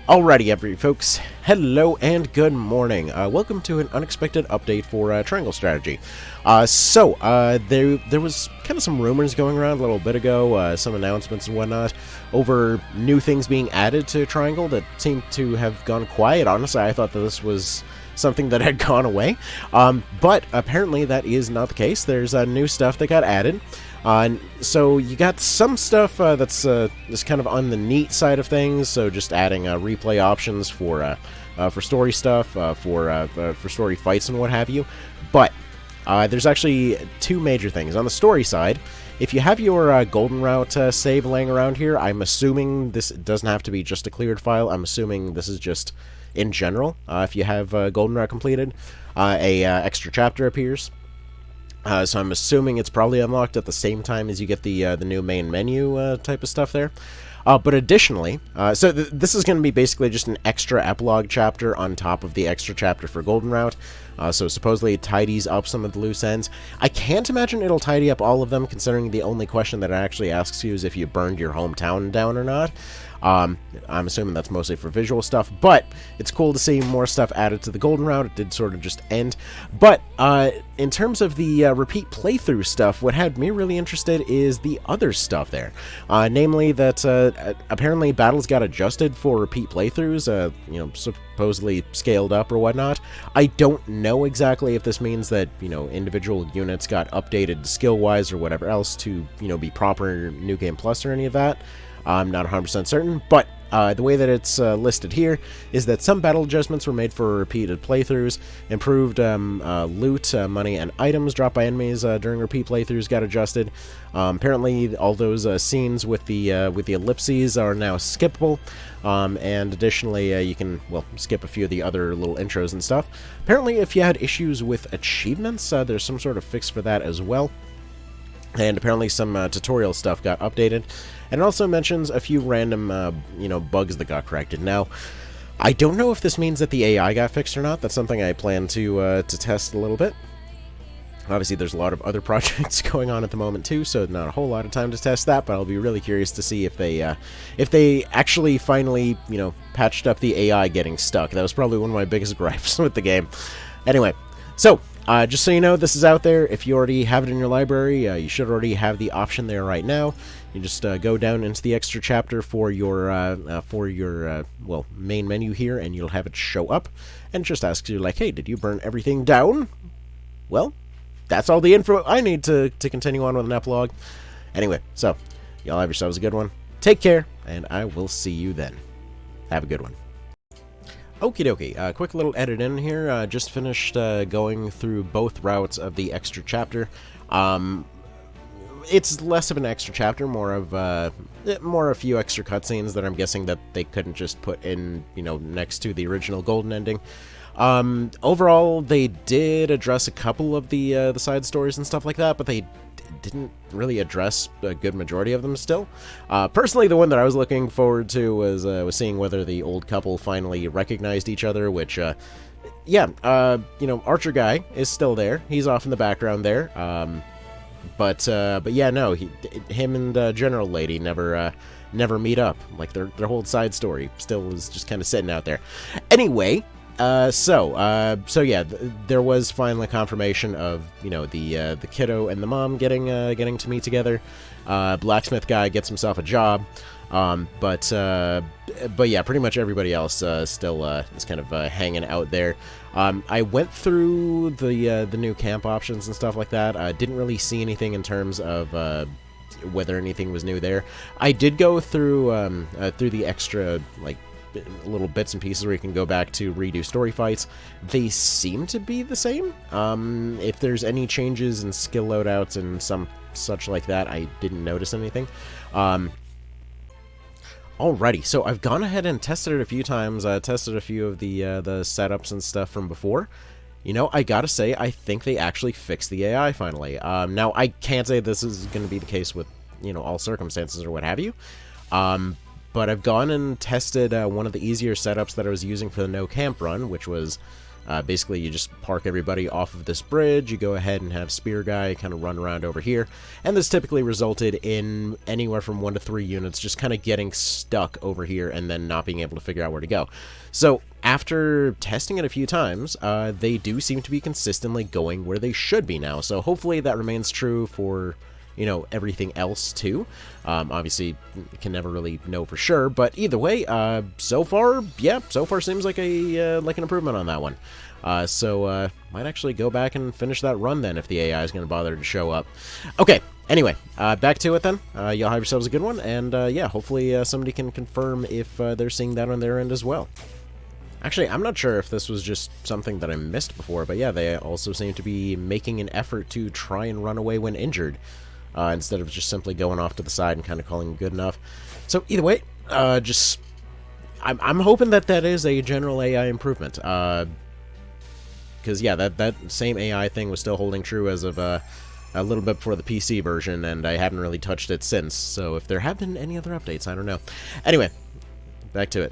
Alrighty, folks. Hello and good morning. Welcome to an unexpected update for Triangle Strategy. There was kind of some rumors going around a little bit ago, some announcements and whatnot, over new things being added to Triangle that seemed to have gone quiet. Honestly, I thought that this was something that had gone away, but apparently that is not the case. There's new stuff that got added. So you got some stuff that's kind of on the neat side of things. So just adding replay options for story stuff, for story fights and what have you. But there's actually two major things on the story side. If you have your Golden Route save laying around here, I'm assuming this doesn't have to be just a cleared file. I'm assuming this is just in general. If you have Golden Route completed, a extra chapter appears. So I'm assuming it's probably unlocked at the same time as you get the new main menu type of stuff there. But additionally, this is going to be basically just an extra epilogue chapter on top of the extra chapter for Golden Route. So supposedly it tidies up some of the loose ends. I can't imagine it'll tidy up all of them, considering the only question that it actually asks you is if you burned your hometown down or not. I'm assuming that's mostly for visual stuff, but it's cool to see more stuff added to the Golden Route. It did sort of just end. But in terms of the repeat playthrough stuff, what had me really interested is the other stuff there. Namely that apparently battles got adjusted for repeat playthroughs, supposedly scaled up or whatnot. I don't know exactly if this means that, individual units got updated skill-wise or whatever else to, be proper New Game Plus or any of that. I'm not 100% certain, but the way that it's listed here is that some battle adjustments were made for repeated playthroughs. Improved loot, money, and items dropped by enemies during repeat playthroughs got adjusted. Apparently, all those scenes with the ellipses are now skippable, and additionally, you can skip a few of the other little intros and stuff. Apparently, if you had issues with achievements, there's some sort of fix for that as well. And apparently some tutorial stuff got updated. And it also mentions a few random, bugs that got corrected. Now, I don't know if this means that the AI got fixed or not. That's something I plan to test a little bit. Obviously, there's a lot of other projects going on at the moment, too, so not a whole lot of time to test that, but I'll be really curious to see if they actually finally, patched up the AI getting stuck. That was probably one of my biggest gripes with the game. Anyway, so just so you know, this is out there. If you already have it in your library, you should already have the option there right now. You just go down into the extra chapter for your main menu here, and you'll have it show up, and just asks you like, hey, did you burn everything down? Well, that's all the info I need to continue on with an epilogue. Anyway, so y'all have yourselves a good one. Take care, and I will see you then. Have a good one. Okie dokie, quick little edit in here. Just finished going through both routes of the extra chapter. It's less of an extra chapter, more a few extra cutscenes that I'm guessing that they couldn't just put in, next to the original golden ending. Overall, they did address a couple of the side stories and stuff like that, but they didn't really address a good majority of them still. Personally, the one that I was looking forward to was seeing whether the old couple finally recognized each other, which, Archer guy is still there. He's off in the background there. But yeah, no, him and General Lady never meet up. Like, their whole side story still is just kind of sitting out there. Anyway, so yeah, there was finally confirmation of, the kiddo and the mom getting to meet together. Blacksmith guy gets himself a job. But yeah, pretty much everybody else still is kind of hanging out there. I went through the new camp options and stuff like that. I didn't really see anything in terms of whether anything was new there. I did go through the extra little bits and pieces where you can go back to redo story fights. They seem to be the same. If there's any changes in skill loadouts and some such like that, I didn't notice anything. Alrighty, so I've gone ahead and tested it a few times. I tested a few of the setups and stuff from before. I gotta say, I think they actually fixed the AI finally. Now, I can't say this is going to be the case with, all circumstances or what have you. But I've gone and tested one of the easier setups that I was using for the no camp run, which was Basically, you just park everybody off of this bridge, you go ahead and have Spear Guy kind of run around over here, and this typically resulted in anywhere from 1 to 3 units just kind of getting stuck over here and then not being able to figure out where to go. So, after testing it a few times, they do seem to be consistently going where they should be now, so hopefully that remains true for, you know, everything else too. Obviously, can never really know for sure, but either way, so far seems like an improvement on that one. Might actually go back and finish that run then if the AI is going to bother to show up. Okay, anyway, back to it then. Y'all have yourselves a good one, and yeah, hopefully somebody can confirm if they're seeing that on their end as well. Actually, I'm not sure if this was just something that I missed before, but yeah, they also seem to be making an effort to try and run away when injured, instead of just simply going off to the side and kind of calling it good enough. So either way, I'm hoping that is a general AI improvement, because yeah, that same AI thing was still holding true as of a little bit before the PC version, and I haven't really touched it since, so if there have been any other updates, I don't know. Anyway, back to it.